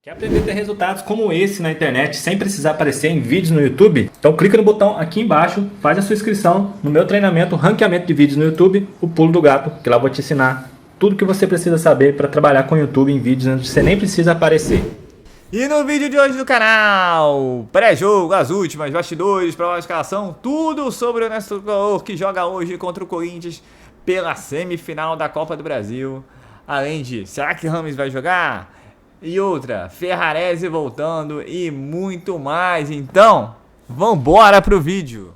Quer aprender a ter resultados como esse na internet sem precisar aparecer em vídeos no YouTube? Então clica no botão aqui embaixo, faz a sua inscrição no meu treinamento Ranqueamento de Vídeos no YouTube, o Pulo do Gato, que lá eu vou te ensinar tudo que você precisa saber para trabalhar com o YouTube em vídeos onde você nem precisa aparecer. E no vídeo de hoje do canal, pré-jogo, as últimas, bastidores, prova de escalação, tudo sobre o Néstor Tricolor que joga hoje contra o Corinthians pela semifinal da Copa do Brasil. Além de, será que Rames vai jogar? E outra, Ferrarese voltando e muito mais. Então, vambora pro vídeo.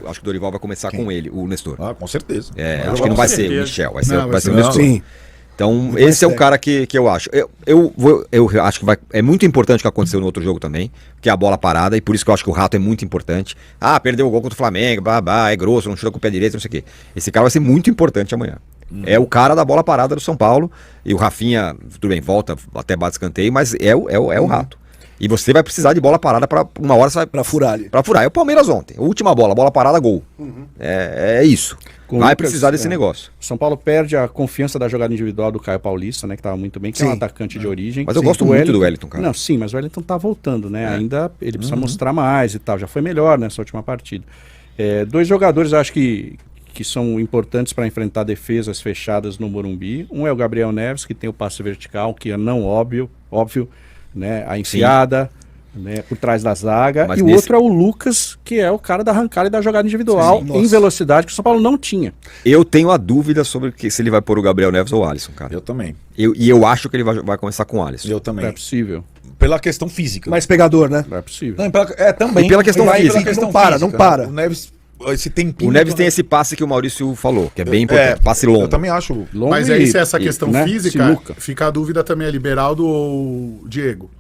Acho que o Dorival vai começar com ele, o Nestor. Ah, com certeza. Acho que não vai ser o Michel, vai ser o Nestor. Sim. Então, esse é o cara que eu acho. Eu acho que é muito importante o que aconteceu no outro jogo também, que é a bola parada, e por isso que eu acho que o Rato é muito importante. Ah, perdeu o gol contra o Flamengo, é grosso, não chuta com o pé direito, não sei o quê. Esse cara vai ser muito importante amanhã. É o cara da bola parada do São Paulo, e o Rafinha, tudo bem, volta, até bate escanteio, mas é o Rato. E você vai precisar de bola parada para uma hora você vai... Pra furar ali. Pra furar. É o Palmeiras ontem. A última bola parada, gol. É isso. Vai precisar desse negócio. São Paulo perde a confiança da jogada individual do Caio Paulista, né? Que estava muito bem, que é um atacante de origem. Mas eu gosto muito do Wellington, cara. Não, sim, mas o Wellington tá voltando, né? Ainda ele precisa mostrar mais e tal. Já foi melhor nessa última partida. Dois jogadores, acho que são importantes para enfrentar defesas fechadas no Morumbi. Um é o Gabriel Neves, que tem o passe vertical, que é não óbvio, né? A enfiada, né? Por trás da zaga. Mas o outro é o Lucas, que é o cara da arrancada e da jogada individual em velocidade, que o São Paulo não tinha. Eu tenho a dúvida sobre se ele vai pôr o Gabriel Neves ou o Alisson, cara. Eu também. E eu acho que ele vai começar com o Alisson. Eu também. Não é possível. Pela questão física. Mais pegador, né? Não é possível. Não, também. E pela questão física. Não para. O Neves... Esse tempinho, o Neves tem esse passe que o Maurício falou, que é bem importante, passe longo. Eu também acho longo. Mas aí, se é essa questão física, sinuca. fica a dúvida também, é Beraldo ou Diego?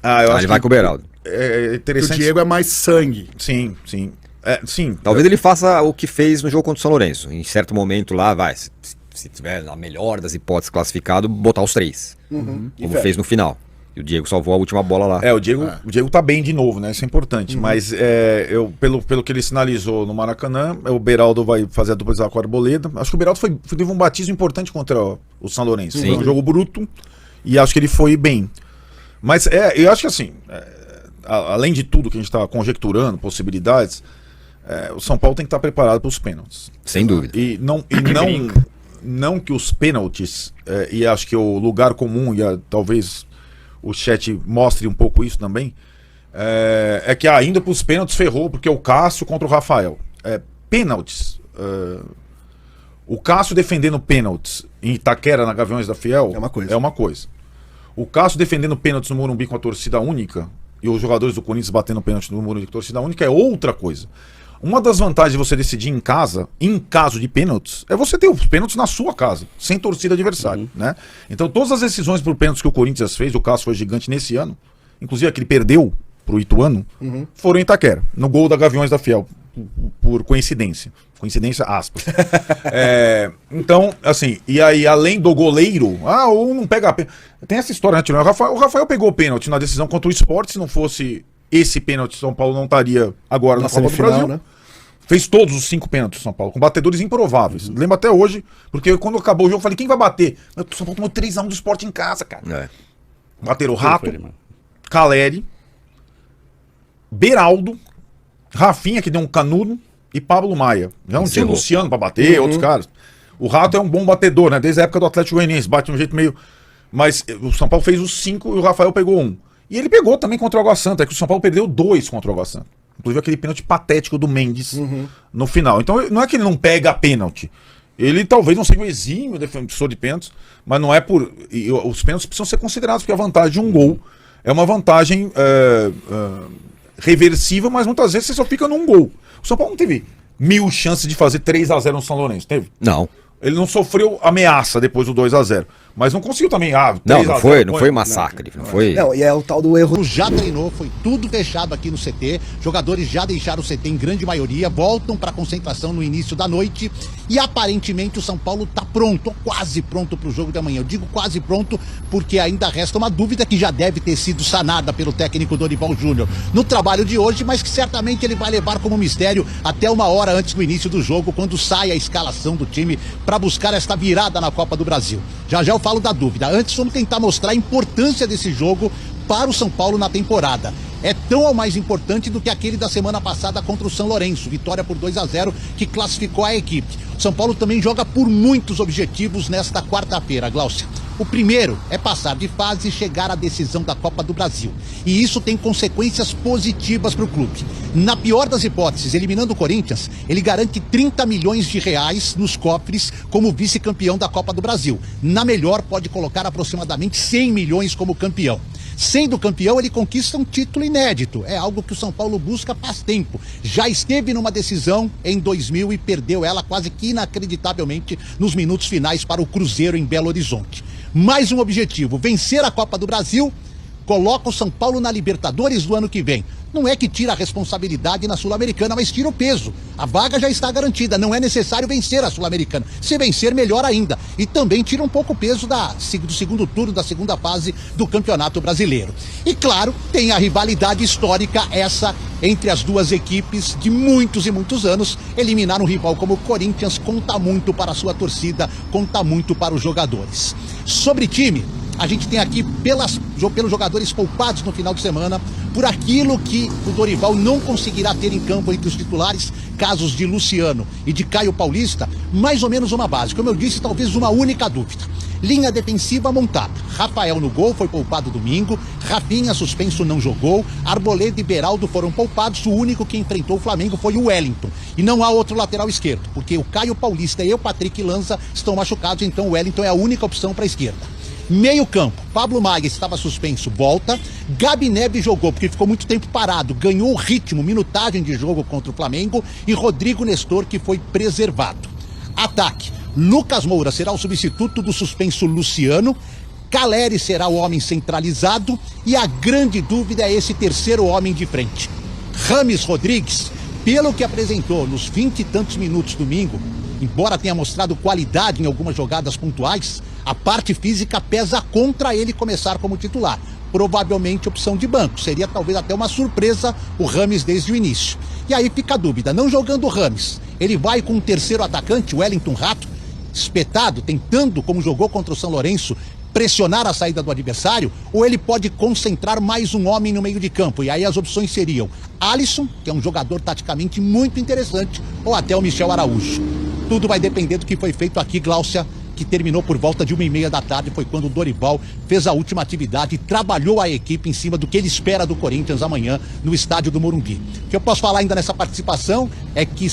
Eu acho ele vai com o Beraldo. É interessante. O Diego é mais sangue. Sim. Sim. Talvez ele faça o que fez no jogo contra o São Lourenço. Em certo momento lá, se tiver na melhor das hipóteses classificado, botar os três. Como fez no final. E o Diego salvou a última bola lá. O Diego tá bem de novo, né? Isso é importante. Mas pelo que ele sinalizou no Maracanã, o Beraldo vai fazer a dupla com a Arboleda. Acho que o Beraldo teve um batismo importante contra o São Lourenço. Foi um jogo bruto e acho que ele foi bem. Mas eu acho que assim, além de tudo que a gente tá conjecturando, possibilidades, o São Paulo tem que estar preparado para os pênaltis. Sem dúvida. E não que os pênaltis, e acho que o lugar comum, talvez o chat mostre um pouco isso também, que ainda para os pênaltis ferrou, porque o Cássio contra o Rafael. Pênaltis. O Cássio defendendo pênaltis em Itaquera, na Gaviões da Fiel, é uma coisa. O Cássio defendendo pênaltis no Morumbi com a torcida única, e os jogadores do Corinthians batendo pênalti no Morumbi com a torcida única, é outra coisa. Uma das vantagens de você decidir em casa, em caso de pênaltis, é você ter os pênaltis na sua casa, sem torcida adversária, né? Então todas as decisões por pênaltis que o Corinthians fez, o Cássio foi gigante nesse ano, inclusive a que ele perdeu pro Ituano, foram em Itaquera, no gol da Gaviões da Fiel, por coincidência. Coincidência, aspas. Então, assim, e aí além do goleiro, ou não pega a pênalti. Tem essa história, né, Tirão? O Rafael pegou o pênalti na decisão contra o Sport, se não fosse esse pênalti, São Paulo não estaria agora na Copa do Brasil. Né? Fez todos os 5 pênaltis do São Paulo, com batedores improváveis. Lembro até hoje, porque quando acabou o jogo, eu falei, quem vai bater? O São Paulo tomou 3-1 do Sport em casa, cara. Bateram o Rato, Caleri, Beraldo, Rafinha, que deu um canudo, e Pablo Maia. Já não tinha o Luciano pra bater, outros caras. O Rato é um bom batedor, né? Desde a época do Atlético Goianiense, bate de um jeito meio... Mas o São Paulo fez os 5 e o Rafael pegou 1. E ele pegou também contra o Água Santa, que o São Paulo perdeu 2 contra o Água Santa. Inclusive aquele pênalti patético do Mendes no final. Então não é que ele não pega a pênalti. Ele talvez não seja o exímio defensor de pênaltis, mas não é por... os pênaltis precisam ser considerados, porque a vantagem de um gol é uma vantagem reversível, mas muitas vezes você só fica num gol. O São Paulo não teve 1000 chances de fazer 3-0 no São Lourenço, teve? Não. Ele não sofreu ameaça depois do 2-0. Mas não conseguiu também. Não foi massacre. Não foi. Não, e é o tal do erro. Já treinou, foi tudo fechado aqui no CT. Jogadores já deixaram o CT em grande maioria, voltam para a concentração no início da noite. E aparentemente o São Paulo está pronto, ou quase pronto para o jogo de amanhã. Eu digo quase pronto porque ainda resta uma dúvida que já deve ter sido sanada pelo técnico Dorival Júnior no trabalho de hoje, mas que certamente ele vai levar como mistério até uma hora antes do início do jogo, quando sai a escalação do time para buscar esta virada na Copa do Brasil. Já já eu falo da dúvida. Antes vamos tentar mostrar a importância desse jogo para o São Paulo na temporada. É tão ou mais importante do que aquele da semana passada contra o São Lourenço, vitória por 2-0 que classificou a equipe. O São Paulo também joga por muitos objetivos nesta quarta-feira, Glaucia. O primeiro é passar de fase e chegar à decisão da Copa do Brasil. E isso tem consequências positivas para o clube. Na pior das hipóteses, eliminando o Corinthians, ele garante 30 milhões de reais nos cofres como vice-campeão da Copa do Brasil. Na melhor, pode colocar aproximadamente 100 milhões como campeão. Sendo campeão, ele conquista um título inédito. É algo que o São Paulo busca faz tempo. Já esteve numa decisão em 2000 e perdeu ela quase que inacreditavelmente nos minutos finais para o Cruzeiro em Belo Horizonte. Mais um objetivo, vencer a Copa do Brasil, coloca o São Paulo na Libertadores do ano que vem. Não é que tira a responsabilidade na Sul-Americana, mas tira o peso. A vaga já está garantida, não é necessário vencer a Sul-Americana. Se vencer, melhor ainda. E também tira um pouco o peso do segundo turno, da segunda fase do Campeonato Brasileiro. E claro, tem a rivalidade histórica, essa entre as duas equipes de muitos e muitos anos. Eliminar um rival como o Corinthians conta muito para a sua torcida, conta muito para os jogadores. Sobre time, a gente tem aqui pelos jogadores poupados no final de semana, por aquilo que o Dorival não conseguirá ter em campo entre os titulares, casos de Luciano e de Caio Paulista, mais ou menos uma base. Como eu disse, talvez uma única dúvida. Linha defensiva montada. Rafael no gol, foi poupado domingo. Rafinha suspenso, não jogou. Arboleda e Beraldo foram poupados. O único que enfrentou o Flamengo foi o Wellington. E não há outro lateral esquerdo, porque o Caio Paulista e o Patrick Lanza estão machucados, então o Wellington é a única opção para a esquerda. Meio campo, Pablo Maia estava suspenso, volta. Gabi Neves jogou porque ficou muito tempo parado, ganhou o ritmo, minutagem de jogo contra o Flamengo. E Rodrigo Nestor, que foi preservado. Ataque, Lucas Moura será o substituto do suspenso Luciano. Caleri será o homem centralizado. E a grande dúvida é esse terceiro homem de frente. Rames Rodrigues, pelo que apresentou nos 20 e tantos minutos domingo, embora tenha mostrado qualidade em algumas jogadas pontuais, a parte física pesa contra ele começar como titular. Provavelmente opção de banco. Seria talvez até uma surpresa o Rames desde o início. E aí fica a dúvida, não jogando o Rames, ele vai com um terceiro atacante, o Wellington Rato, espetado, tentando, como jogou contra o São Lourenço, pressionar a saída do adversário, ou ele pode concentrar mais um homem no meio de campo. E aí as opções seriam Alisson, que é um jogador taticamente muito interessante, ou até o Michel Araújo. Tudo vai depender do que foi feito aqui, Glaucia, que terminou por volta de 1h30 da tarde, foi quando o Dorival fez a última atividade e trabalhou a equipe em cima do que ele espera do Corinthians amanhã no estádio do Morumbi. O que eu posso falar ainda nessa participação é que o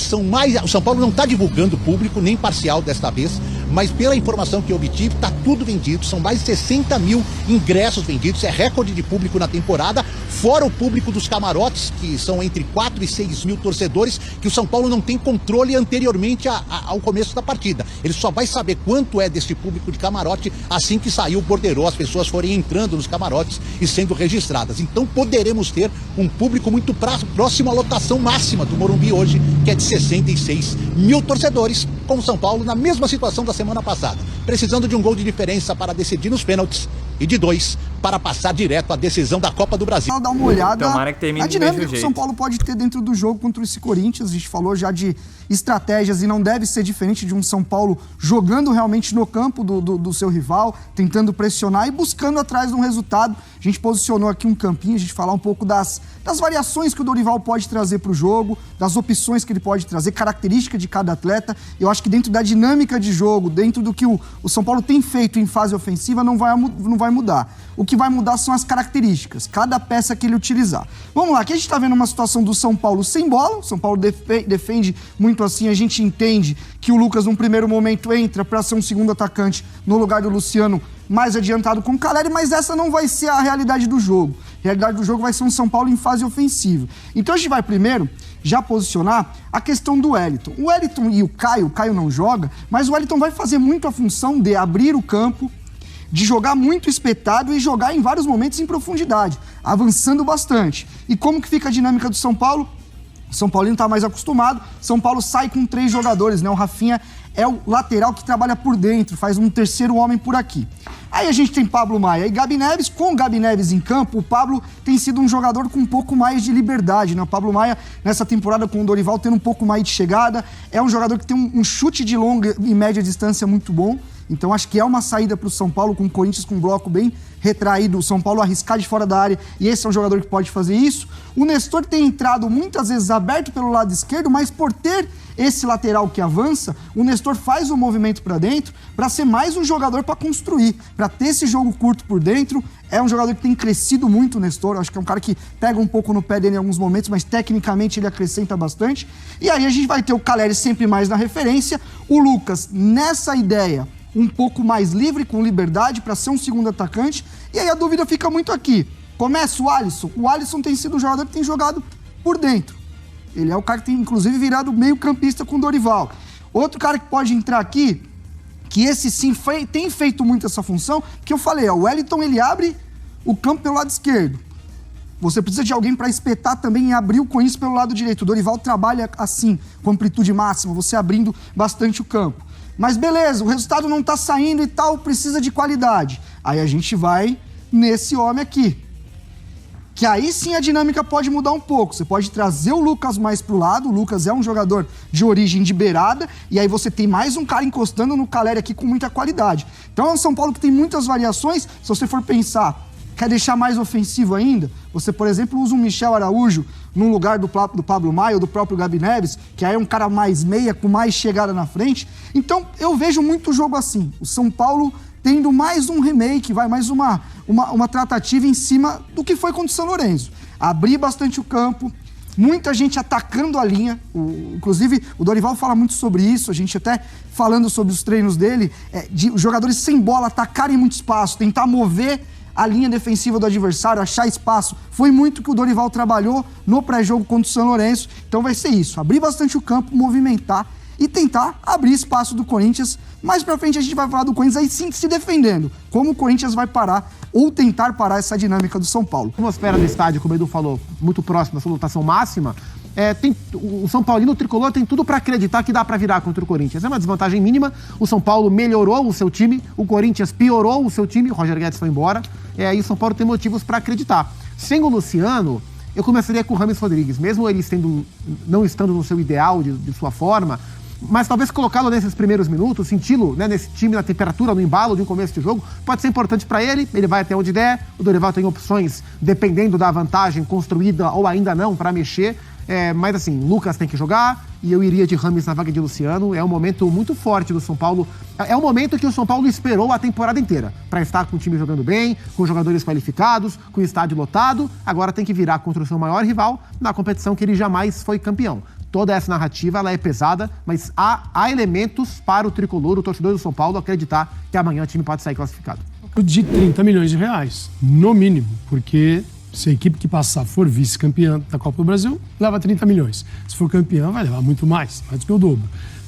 São Paulo não está divulgando público, nem parcial desta vez, mas pela informação que eu obtive, está tudo vendido, são mais de 60 mil ingressos vendidos, é recorde de público na temporada, fora o público dos camarotes, que são entre 4 e 6 mil torcedores, que o São Paulo não tem controle anteriormente ao começo da partida. Ele só vai saber quanto é desse público de camarote assim que sair o borderô, as pessoas forem entrando nos camarotes e sendo registradas. Então poderemos ter um público muito próximo à lotação máxima do Morumbi hoje, que é de 66 mil torcedores, com o São Paulo na mesma situação da semana passada, precisando de um gol de diferença para decidir nos pênaltis e de 2 para passar direto à decisão da Copa do Brasil. Dar uma olhada Tomara que termine na do dinâmica mesmo que o jeito. São Paulo pode ter dentro do jogo contra esse Corinthians. A gente falou já de estratégias e não deve ser diferente de um São Paulo jogando realmente no campo do seu rival, tentando pressionar e buscando atrás de um resultado. A gente posicionou aqui um campinho, a gente falar um pouco das variações que o Dorival pode trazer para o jogo, das opções que ele pode trazer, característica de cada atleta. Eu acho que dentro da dinâmica de jogo, dentro do que o São Paulo tem feito em fase ofensiva, não vai mudar. O que vai mudar são as características, cada peça que ele utilizar. Vamos lá, aqui a gente está vendo uma situação do São Paulo sem bola. O São Paulo defende muito assim, a gente entende que o Lucas, num primeiro momento, entra para ser um segundo atacante no lugar do Luciano, mais adiantado com o Caleri, mas essa não vai ser a realidade do jogo. A realidade do jogo vai ser um São Paulo em fase ofensiva. Então a gente vai primeiro já posicionar a questão do Wellington. O Wellington e o Caio não joga, mas o Wellington vai fazer muito a função de abrir o campo, de jogar muito espetado e jogar em vários momentos em profundidade, avançando bastante. E como que fica a dinâmica do São Paulo? O São Paulino está mais acostumado. São Paulo sai com 3 jogadores, né? O Rafinha é o lateral que trabalha por dentro, faz um terceiro homem por aqui. Aí a gente tem Pablo Maia e Gabi Neves. Com o Gabi Neves em campo, o Pablo tem sido um jogador com um pouco mais de liberdade, né? O Pablo Maia, nessa temporada com o Dorival, tendo um pouco mais de chegada. É um jogador que tem um chute de longa e média distância muito bom. Então acho que é uma saída para o São Paulo, com o Corinthians com um bloco bem retraído, o São Paulo arriscar de fora da área, e esse é um jogador que pode fazer isso. O Nestor tem entrado muitas vezes aberto pelo lado esquerdo, mas por ter esse lateral que avança, o Nestor faz o movimento para dentro para ser mais um jogador para construir, para ter esse jogo curto por dentro. É um jogador que tem crescido muito, o Nestor. Acho que é um cara que pega um pouco no pé dele em alguns momentos, mas tecnicamente ele acrescenta bastante. E aí a gente vai ter o Caleri sempre mais na referência, o Lucas nessa ideia um pouco mais livre, com liberdade para ser um segundo atacante. E aí a dúvida fica muito aqui. Começa o Alisson. O Alisson tem sido um jogador que tem jogado por dentro. Ele é o cara que tem, inclusive, virado meio campista com o Dorival. Outro cara que pode entrar aqui, que esse sim tem feito muito essa função, que eu falei, ó, o Wellington, ele abre o campo pelo lado esquerdo. Você precisa de alguém para espetar também e abrir o Corinthians pelo lado direito. O Dorival trabalha assim, com amplitude máxima, você abrindo bastante o campo. Mas beleza, o resultado não tá saindo e tal, precisa de qualidade. Aí a gente vai nesse homem aqui. Que aí sim a dinâmica pode mudar um pouco. Você pode trazer o Lucas mais pro lado. O Lucas é um jogador de origem de beirada. E aí você tem mais um cara encostando no Caleri aqui com muita qualidade. Então é um São Paulo que tem muitas variações. Se você for pensar, quer deixar mais ofensivo ainda, você, por exemplo, usa um Michel Araújo no lugar do Pablo Maia ou do próprio Gabi Neves, que aí é um cara mais meia, com mais chegada na frente. Então eu vejo muito jogo assim. O São Paulo tendo mais um remake, vai mais uma tratativa em cima do que foi contra o São Lourenço. Abrir bastante o campo, muita gente atacando a linha, inclusive o Dorival fala muito sobre isso, a gente até falando sobre os treinos dele, de jogadores sem bola atacarem muito espaço, tentar mover a linha defensiva do adversário, achar espaço. Foi muito que o Dorival trabalhou no pré-jogo contra o São Lourenço. Então vai ser isso, abrir bastante o campo, movimentar e tentar abrir espaço do Corinthians. Mais pra frente a gente vai falar do Corinthians aí sim se defendendo. Como o Corinthians vai parar ou tentar parar essa dinâmica do São Paulo. A atmosfera do estádio, como o Edu falou, muito próximo da sua lotação máxima, o São Paulino, o tricolor, tem tudo pra acreditar que dá pra virar contra o Corinthians. É uma desvantagem mínima. O São Paulo melhorou o seu time, o Corinthians piorou o seu time, o Roger Guedes foi embora. E o São Paulo tem motivos pra acreditar. Sem o Luciano, eu começaria com o Rames Rodrigues, mesmo ele não estando no seu ideal de sua forma. Mas talvez colocá-lo nesses primeiros minutos, senti-lo, né, nesse time, na temperatura, no embalo de um começo de jogo, pode ser importante para ele vai até onde der. O Dorival tem opções, dependendo da vantagem construída ou ainda não, para mexer. Mas assim, Lucas tem que jogar e eu iria de Rames na vaga de Luciano. É um momento muito forte do São Paulo. É um momento que o São Paulo esperou a temporada inteira para estar com o time jogando bem, com jogadores qualificados, com o estádio lotado. Agora tem que virar contra o seu maior rival na competição que ele jamais foi campeão. Toda essa narrativa ela é pesada, mas há elementos para o tricolor, o torcedor do São Paulo, acreditar que amanhã o time pode sair classificado. De 30 milhões de reais, no mínimo, porque se a equipe que passar for vice-campeã da Copa do Brasil, leva 30 milhões. Se for campeã, vai levar muito mais do que o dobro.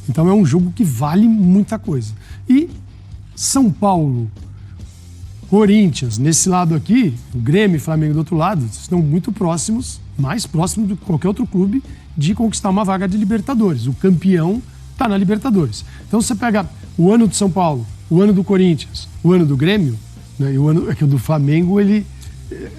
Então é um jogo que vale muita coisa. E São Paulo, Corinthians, nesse lado aqui, o Grêmio e Flamengo do outro lado, estão muito próximos, mais próximos do que qualquer outro clube, de conquistar uma vaga de Libertadores. O campeão está na Libertadores. Então você pega o ano do São Paulo, o ano do Corinthians, o ano do Grêmio, né, e o ano do Flamengo, ele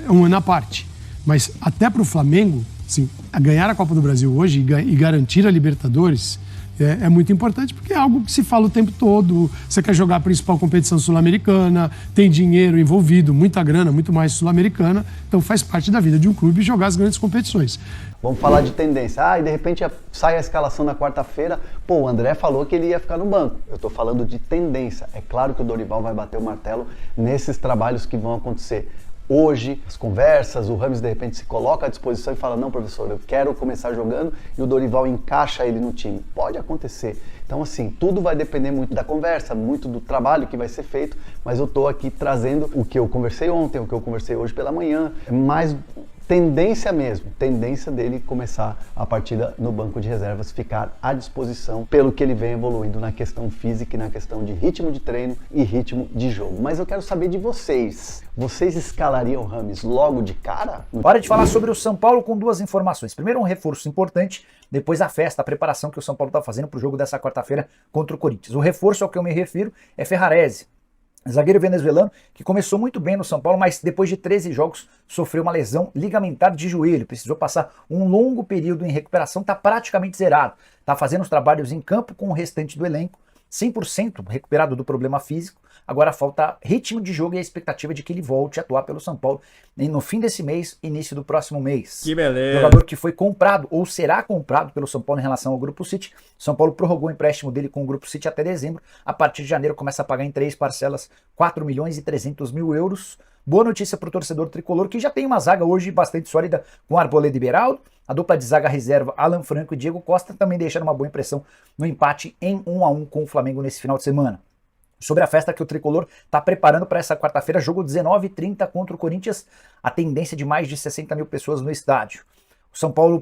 é um ano à parte. Mas até para o Flamengo, assim, ganhar a Copa do Brasil hoje e garantir a Libertadores é muito importante, porque é algo que se fala o tempo todo. Você quer jogar a principal competição sul-americana, tem dinheiro envolvido, muita grana, muito mais sul-americana, então faz parte da vida de um clube jogar as grandes competições. Vamos falar de tendência. E de repente sai a escalação na quarta-feira, o André falou que ele ia ficar no banco. Eu tô falando de tendência. É claro que o Dorival vai bater o martelo nesses trabalhos que vão acontecer hoje, as conversas, o Rames de repente se coloca à disposição e fala, não, professor, eu quero começar jogando, e o Dorival encaixa ele no time. Pode acontecer. Então, assim, tudo vai depender muito da conversa, muito do trabalho que vai ser feito, mas eu tô aqui trazendo o que eu conversei ontem, o que eu conversei hoje pela manhã, mais tendência mesmo, tendência dele começar a partida no banco de reservas, ficar à disposição pelo que ele vem evoluindo na questão física e na questão de ritmo de treino e ritmo de jogo. Mas eu quero saber de vocês. Vocês escalariam o Rames logo de cara? Hora de falar sobre o São Paulo com duas informações. Primeiro, um reforço importante, depois a festa, a preparação que o São Paulo está fazendo para o jogo dessa quarta-feira contra o Corinthians. O reforço ao que eu me refiro é Ferrarese, zagueiro venezuelano que começou muito bem no São Paulo, mas depois de 13 jogos sofreu uma lesão ligamentar de joelho, precisou passar um longo período em recuperação, está praticamente zerado, está fazendo os trabalhos em campo com o restante do elenco 100% recuperado do problema físico. Agora falta ritmo de jogo e a expectativa de que ele volte a atuar pelo São Paulo no fim desse mês, início do próximo mês. Que beleza. Jogador que foi comprado ou será comprado pelo São Paulo em relação ao Grupo City. São Paulo prorrogou o empréstimo dele com o Grupo City até dezembro. A partir de janeiro começa a pagar em 3 parcelas 4 milhões e 300 mil euros. Boa notícia para o torcedor tricolor, que já tem uma zaga hoje bastante sólida com Arboleda e Beraldo. A dupla de zaga reserva Alan Franco e Diego Costa também deixaram uma boa impressão no empate em 1-1 com o Flamengo nesse final de semana. Sobre a festa que o Tricolor está preparando para essa quarta-feira, jogo 19h30 contra o Corinthians, a tendência de mais de 60 mil pessoas no estádio. O São Paulo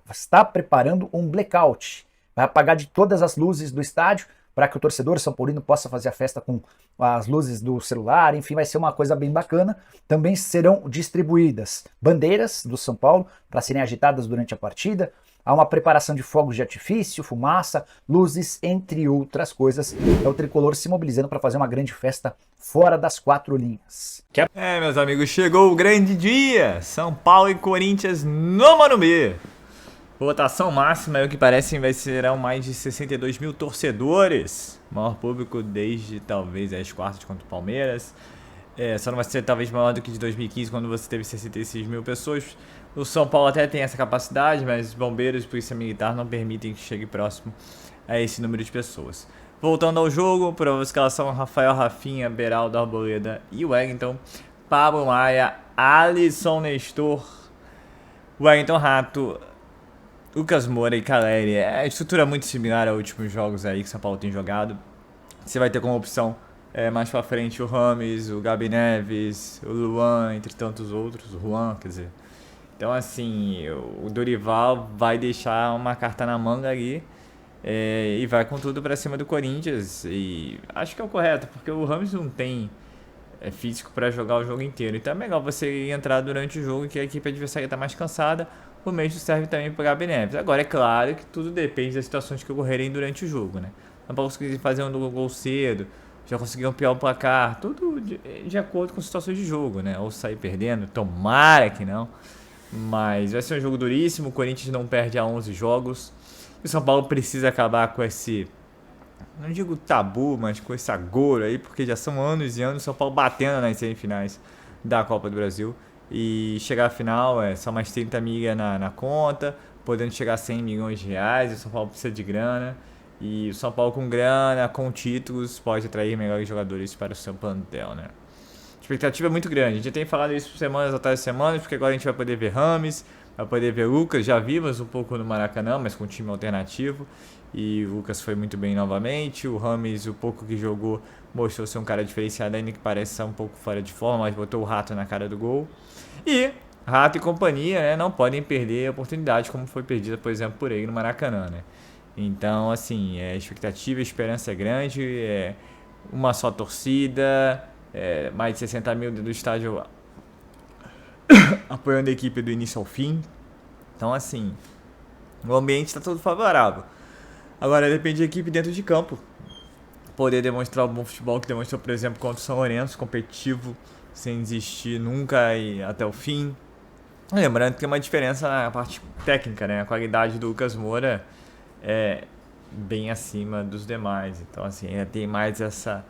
está preparando um blackout, vai apagar de todas as luzes do estádio para que o torcedor são paulino possa fazer a festa com as luzes do celular, enfim, vai ser uma coisa bem bacana. Também serão distribuídas bandeiras do São Paulo para serem agitadas durante a partida. Há uma preparação de fogos de artifício, fumaça, luzes, entre outras coisas. É o Tricolor se mobilizando para fazer uma grande festa fora das 4 linhas. Meus amigos, chegou o grande dia! São Paulo e Corinthians no Morumbi. Votação máxima, é o que parece, serão mais de 62 mil torcedores. Maior público desde talvez as quartas contra o Palmeiras. Só não vai ser talvez maior do que de 2015, quando você teve 66 mil pessoas. O São Paulo até tem essa capacidade, mas bombeiros e polícia militar não permitem que chegue próximo a esse número de pessoas. Voltando ao jogo, por escalação: Rafael, Rafinha, Beraldo, Arboleda e Wellington, Pablo Maia, Alisson Nestor, Wellington Rato, Lucas Moura e Caleri. É a estrutura muito similar aos últimos jogos aí que o São Paulo tem jogado. Você vai ter como opção mais pra frente o Rames, o Gabi Neves, o Luan, entre tantos outros. O Juan, quer dizer. Então, assim, o Dorival vai deixar uma carta na manga ali e vai com tudo pra cima do Corinthians. E acho que é o correto, porque o Rames não tem físico pra jogar o jogo inteiro. Então é melhor você entrar durante o jogo, que a equipe adversária tá mais cansada. O mesmo serve também para o Gabi Neves. Agora, é claro que tudo depende das situações que ocorrerem durante o jogo, né? Não para conseguir fazer um gol cedo, já conseguir ampliar o placar, tudo de acordo com as situações de jogo, né? Ou sair perdendo, tomara que não. Mas vai ser um jogo duríssimo, o Corinthians não perde há 11 jogos. E o São Paulo precisa acabar com esse, não digo tabu, mas com esse agouro aí, porque já são anos e anos o São Paulo batendo nas semifinais da Copa do Brasil. E chegar à final só mais 30 milha na conta, podendo chegar a 100 milhões de reais. O São Paulo precisa de grana. E o São Paulo com grana, com títulos, pode atrair melhores jogadores para o seu plantel, né? A expectativa é muito grande. A gente já tem falado isso semanas atrás de semanas, porque agora a gente vai poder ver Rames, vai poder ver Lucas. Já vimos um pouco no Maracanã, mas com um time alternativo. E o Lucas foi muito bem novamente. O Rames, o pouco que jogou, mostrou ser um cara diferenciado, ainda que parece estar um pouco fora de forma, mas botou o Rato na cara do gol. E Rato e companhia, né, não podem perder a oportunidade como foi perdida, por exemplo, por ele no Maracanã, né? Então, assim, a expectativa, a esperança é grande, uma só torcida, mais de 60 mil do estádio apoiando a equipe do início ao fim. Então, assim, o ambiente está todo favorável. Agora, depende da equipe dentro de campo poder demonstrar o bom futebol que demonstrou, por exemplo, contra o São Lourenço, competitivo, sem desistir nunca e até o fim. Lembrando que tem uma diferença na parte técnica, né? A qualidade do Lucas Moura é bem acima dos demais. Então, assim, ainda tem mais essa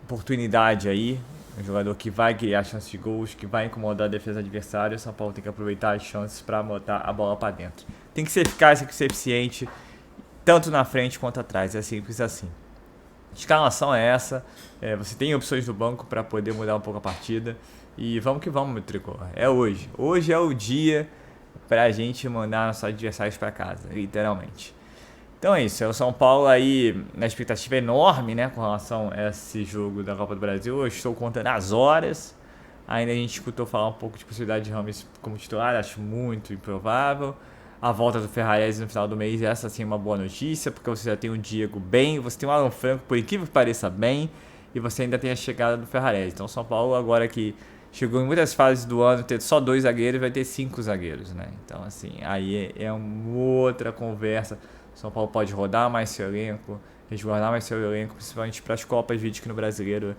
oportunidade aí. Um jogador que vai criar chances de gols, que vai incomodar a defesa adversária. O São Paulo tem que aproveitar as chances para botar a bola para dentro. Tem que ser eficaz, tem que ser eficiente, tanto na frente quanto atrás. É simples assim. A escalação é essa. Você tem opções do banco para poder mudar um pouco a partida. E vamos que vamos, meu tricolor. É hoje. Hoje é o dia pra gente mandar nossos adversários para casa, literalmente. Então é isso. É o São Paulo aí na expectativa enorme, né, com relação a esse jogo da Copa do Brasil. Eu estou contando as horas. Ainda a gente escutou falar um pouco de possibilidade de Rames como titular. Acho muito improvável. A volta do Ferrarese no final do mês, essa sim é uma boa notícia, porque você já tem o Diego bem, você tem o Alan Franco, por incrível que pareça, bem, e você ainda tem a chegada do Ferrarese. Então o São Paulo, agora que chegou em muitas fases do ano, ter só 2 zagueiros, vai ter 5 zagueiros, né? Então, assim, aí é uma outra conversa. O São Paulo pode rodar mais seu elenco, resguardar mais seu elenco, principalmente para as Copas, vídeo que no Brasileiro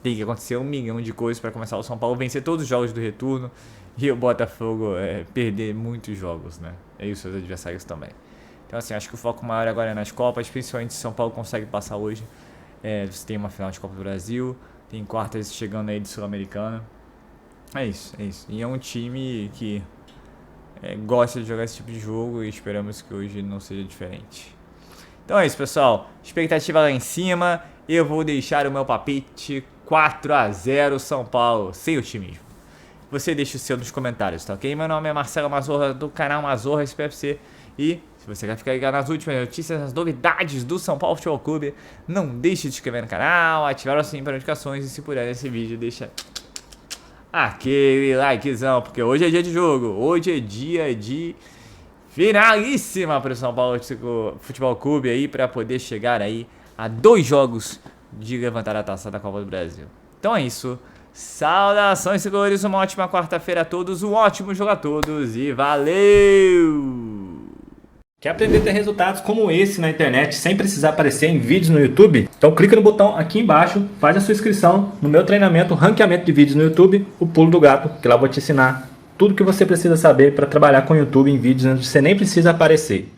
tem que acontecer 1 milhão de coisas para começar o São Paulo vencer todos os jogos do retorno e o Botafogo perder muitos jogos, né? E os seus adversários também. Então assim, acho que o foco maior agora é nas Copas, principalmente se São Paulo consegue passar hoje. Você tem uma final de Copa do Brasil, tem quartas chegando aí de Sul-Americana. É isso. E é um time que gosta de jogar esse tipo de jogo e esperamos que hoje não seja diferente. Então é isso, pessoal. Expectativa lá em cima. Eu vou deixar o meu palpite 4-0 São Paulo, sem otimismo. Você deixa o seu nos comentários, tá ok? Meu nome é Marcelo Mazorra, do canal Mazorra SPFC. E se você quer ficar ligado nas últimas notícias, nas novidades do São Paulo Futebol Clube, não deixe de se inscrever no canal, ativar o sininho para notificações e se puder nesse vídeo, deixa aquele likezão, porque hoje é dia de jogo, hoje é dia de finalíssima para o São Paulo Futebol Clube aí, para poder chegar aí a 2 jogos de levantar a taça da Copa do Brasil. Então é isso. Saudações, tricolores, uma ótima quarta-feira a todos, um ótimo jogo a todos e valeu! Quer aprender a ter resultados como esse na internet sem precisar aparecer em vídeos no YouTube? Então clica no botão aqui embaixo, faz a sua inscrição no meu treinamento Ranqueamento de Vídeos no YouTube, o Pulo do Gato, que lá eu vou te ensinar tudo que você precisa saber para trabalhar com o YouTube em vídeos onde você nem precisa aparecer.